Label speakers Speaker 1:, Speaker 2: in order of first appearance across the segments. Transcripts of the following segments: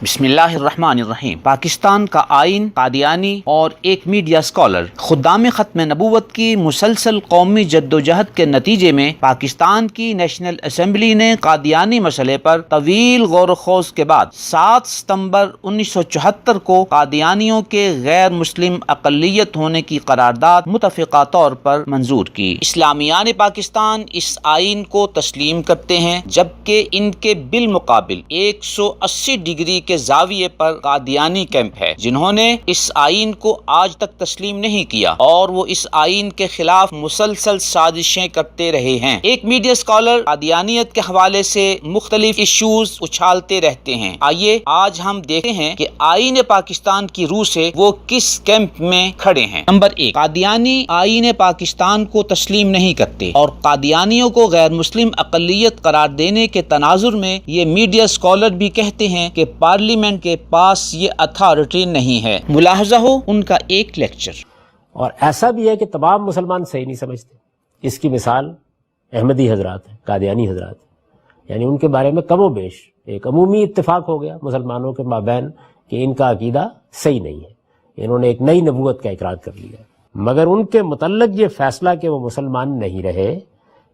Speaker 1: بسم اللہ الرحمن الرحیم۔ پاکستان کا آئین، قادیانی اور ایک میڈیا اسکالر خدام ختم نبوت کی مسلسل قومی جدوجہد کے نتیجے میں پاکستان کی نیشنل اسمبلی نے قادیانی مسئلے پر طویل غور و خوض کے بعد 7 ستمبر 1974 کو قادیانیوں کے غیر مسلم اقلیت ہونے کی قرارداد متفقہ طور پر منظور کی۔ اسلامیان پاکستان اس آئین کو تسلیم کرتے ہیں، جبکہ ان کے بالمقابل 180 ڈگری کے زاویے پر قادیانی کیمپ ہے، جنہوں نے اس آئین کو آج تک تسلیم نہیں کیا اور وہ اس آئین کے خلاف مسلسل سازشیں کرتے رہے ہیں۔ ایک میڈیا اسکالر قادیانیت کے حوالے سے مختلف ایشوز اچھالتے رہتے ہیں۔ آئیے آج ہم دیکھتے ہیں کہ آئین پاکستان کی روح سے وہ کس کیمپ میں کھڑے ہیں۔ نمبر 1، قادیانی آئین پاکستان کو تسلیم نہیں کرتے اور قادیانیوں کو غیر مسلم اقلیت قرار دینے کے تناظر میں یہ میڈیا اسکالر بھی کہتے ہیں کہ پارلیمنٹ کے پاس یہ اتھارٹی نہیں ہے۔ ملاحظہ ہو ان کا ایک لیکچر۔
Speaker 2: اور ایسا بھی ہے کہ تمام مسلمان صحیح نہیں سمجھتے۔ اس کی مثال احمدی حضرات ہیں، قادیانی حضرات ہیں، یعنی ان کے بارے میں کم و بیش ایک عمومی اتفاق ہو گیا مسلمانوں کے مابین کہ ان کا عقیدہ صحیح نہیں ہے، انہوں نے ایک نئی نبوت کا اقرار کر لیا، مگر ان کے متعلق یہ فیصلہ کہ وہ مسلمان نہیں رہے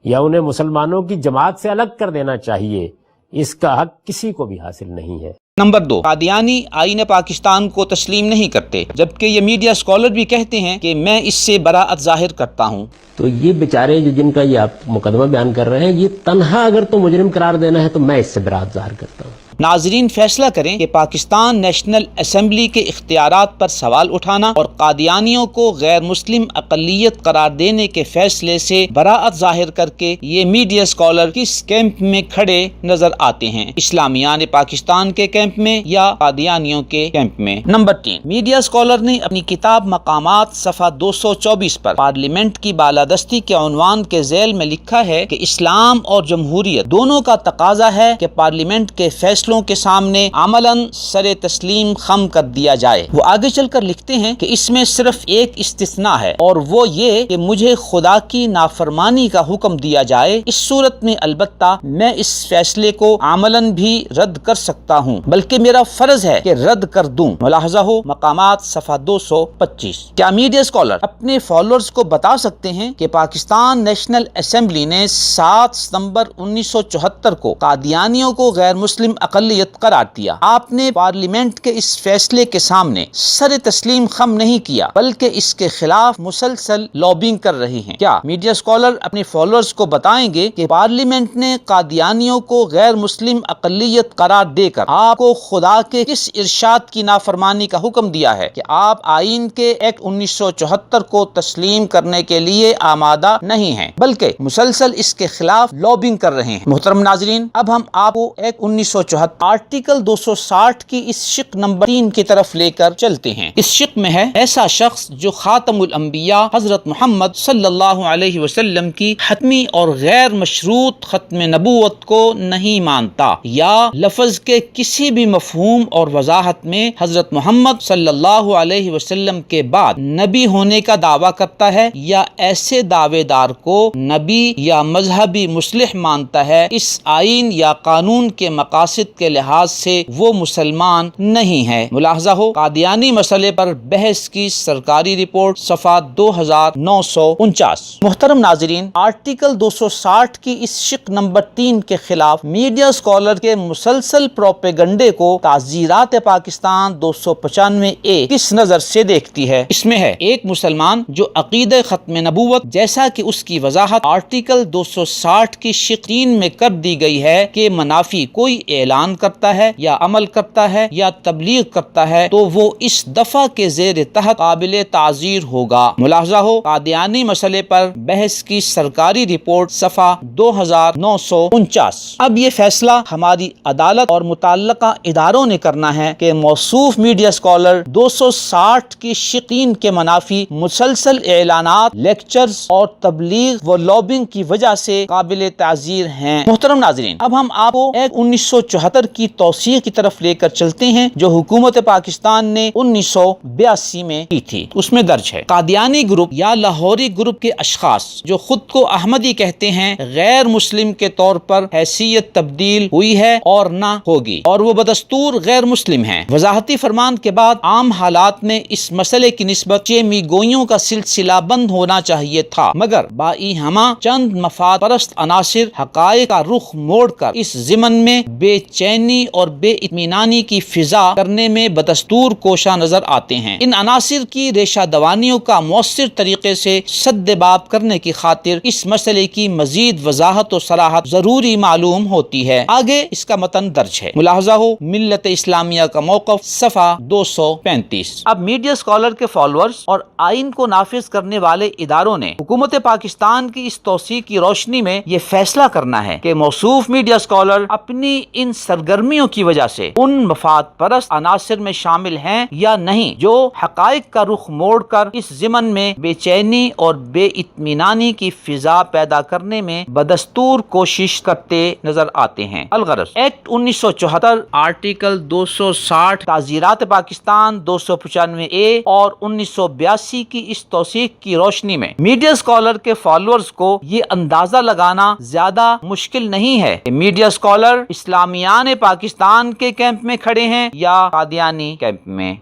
Speaker 2: یا انہیں مسلمانوں کی جماعت سے الگ کر دینا چاہیے، اس کا حق کسی کو بھی حاصل نہیں ہے۔
Speaker 1: نمبر 2، قادیانی آئین پاکستان کو تسلیم نہیں کرتے، جبکہ یہ میڈیا اسکالر بھی کہتے ہیں کہ میں اس سے براعت ظاہر کرتا ہوں۔
Speaker 2: تو یہ بیچارے جن کا یہ آپ مقدمہ بیان کر رہے ہیں، یہ تنہا اگر تو مجرم قرار دینا ہے تو میں اس سے براعت ظاہر کرتا ہوں۔
Speaker 1: ناظرین فیصلہ کریں کہ پاکستان نیشنل اسمبلی کے اختیارات پر سوال اٹھانا اور قادیانیوں کو غیر مسلم اقلیت قرار دینے کے فیصلے سے براعت ظاہر کر کے یہ میڈیا اسکالر کس کیمپ میں کھڑے نظر آتے ہیں، اسلامیان پاکستان کے کیمپ میں یا قادیانیوں کے کیمپ میں۔ نمبر 3، میڈیا اسکالر نے اپنی کتاب مقامات صفحہ 224 پر پارلیمنٹ کی بالادستی کے عنوان کے ذیل میں لکھا ہے کہ اسلام اور جمہوریت دونوں کا تقاضا ہے کہ پارلیمنٹ کے فیصلوں کے سامنے عملاً سر تسلیم خم کر دیا جائے۔ وہ آگے چل کر لکھتے ہیں کہ اس میں صرف ایک استثناء ہے اور وہ یہ کہ مجھے خدا کی نافرمانی کا حکم دیا جائے، اس صورت میں البتہ میں اس فیصلے کو عملاً بھی رد کر سکتا ہوں، بلکہ میرا فرض ہے کہ رد کر دوں۔ ملاحظہ ہو مقامات صفحہ 225۔ کیا میڈیا اسکالر اپنے فالوورز کو بتا سکتے ہیں کہ پاکستان نیشنل اسمبلی نے 7 ستمبر 1974 کو قادیانیوں کو غیر مسلم اقلیت قرار دیا؟ آپ نے پارلیمنٹ کے اس فیصلے کے سامنے سر تسلیم خم نہیں کیا، بلکہ اس کے خلاف مسلسل لابنگ کر رہے ہیں۔ کیا میڈیا اسکالر اپنے فالوورز کو بتائیں گے کہ پارلیمنٹ نے قادیانیوں کو غیر مسلم اقلیت قرار دے کر آپ کو خدا کے کس ارشاد کی نافرمانی کا حکم دیا ہے کہ آپ آئین کے ایکٹ 1974 کو تسلیم کرنے کے لیے آمادہ نہیں ہیں، بلکہ مسلسل اس کے خلاف لابنگ کر رہے ہیں؟ محترم ناظرین، اب ہم آپ کو ایکٹ 1974 آرٹیکل 260 کی اس شق نمبر 3 کی طرف لے کر چلتے ہیں۔ اس شق میں ہے ایسا شخص جو خاتم الانبیاء حضرت محمد صلی اللہ علیہ وسلم کی حتمی اور غیر مشروط ختم نبوت کو نہیں مانتا یا لفظ کے کسی بھی مفہوم اور وضاحت میں حضرت محمد صلی اللہ علیہ وسلم کے بعد نبی ہونے کا دعویٰ کرتا ہے یا ایسے دعوے دار کو نبی یا مذہبی مصلح مانتا ہے، اس آئین یا قانون کے مقاصد کے لحاظ سے وہ مسلمان نہیں ہے۔ ملاحظہ ہو قادیانی مسئلے پر بحث کی سرکاری رپورٹ صفحہ 2949۔ محترم ناظرین، آرٹیکل 260 کی اس شق نمبر 3 کے خلاف میڈیا اسکالر کے مسلسل پروپیگنڈے کو تعزیرات پاکستان 295A کس نظر سے دیکھتی ہے؟ اس میں ہے ایک مسلمان جو عقیدہ ختم نبوت جیسا کہ اس کی وضاحت آرٹیکل 260 کی شق 3 میں کر دی گئی ہے کہ منافی کوئی اعلان کرتا ہے یا عمل کرتا ہے یا تبلیغ کرتا ہے تو وہ اس دفعہ کے زیر تحت قابل تعزیر ہوگا۔ ملاحظہ ہو قادیانی مسئلے پر بحث کی سرکاری رپورٹ صفحہ 2949۔ اب یہ فیصلہ ہماری عدالت اور متعلقہ اداروں نے کرنا ہے کہ موصوف میڈیا اسکالر 260 کی شقین کے منافی مسلسل اعلانات، لیکچرز اور تبلیغ و لابنگ کی وجہ سے قابل تعزیر ہیں۔ محترم ناظرین، اب ہم آپ کو ایک 1974 1974 کی توثیق کی طرف لے کر چلتے ہیں جو حکومت پاکستان نے 1982 میں کی تھی۔ اس میں درج ہے قادیانی گروپ یا لاہوری گروپ کے اشخاص جو خود کو احمدی کہتے ہیں غیر مسلم کے طور پر حیثیت تبدیل ہوئی ہے اور نہ ہوگی، اور وہ بدستور غیر مسلم ہیں۔ وضاحتی فرمان کے بعد عام حالات میں اس مسئلے کی نسبت چیمی گوئیوں کا سلسلہ بند ہونا چاہیے تھا، مگر بائی ہما چند مفاد پرست عناصر حقائق کا رخ موڑ کر اس ضمن میں بے چینی اور بے اطمینانی کی فضا کرنے میں بدستور کوشاں نظر آتے ہیں۔ ان عناصر کی ریشہ دوانیوں کا مؤثر طریقے سے سد باب کرنے کی خاطر اس مسئلے کی مزید وضاحت و صراحت ضروری معلوم ہوتی ہے۔ آگے اس کا متن درج ہے، ملاحظہ ہو ملت اسلامیہ کا موقف صفحہ 235۔ اب میڈیا اسکالر کے فالوورز اور آئین کو نافذ کرنے والے اداروں نے حکومت پاکستان کی اس توثیق کی روشنی میں یہ فیصلہ کرنا ہے کہ موصوف میڈیا اسکالر اپنی ان سرگرمیوں کی وجہ سے ان مفاد پرست عناصر میں شامل ہیں یا نہیں جو حقائق کا رخ موڑ کر اس ضمن میں بے چینی اور بے اطمینانی کی فضا پیدا کرنے میں بدستور کوشش کرتے نظر آتے ہیں۔ الغرض ایکٹ 1974 آرٹیکل 260 تعزیرات پاکستان 295A اور 1982 کی اس توثیق کی روشنی میں میڈیا اسکالر کے فالوورز کو یہ اندازہ لگانا زیادہ مشکل نہیں ہے کہ میڈیا اسکالر اسلامیان پاکستان کے کیمپ میں کھڑے ہیں یا قادیانی کیمپ میں۔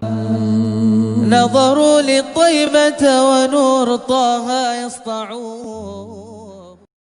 Speaker 3: نظروا للطيبة ونور طه يسطعون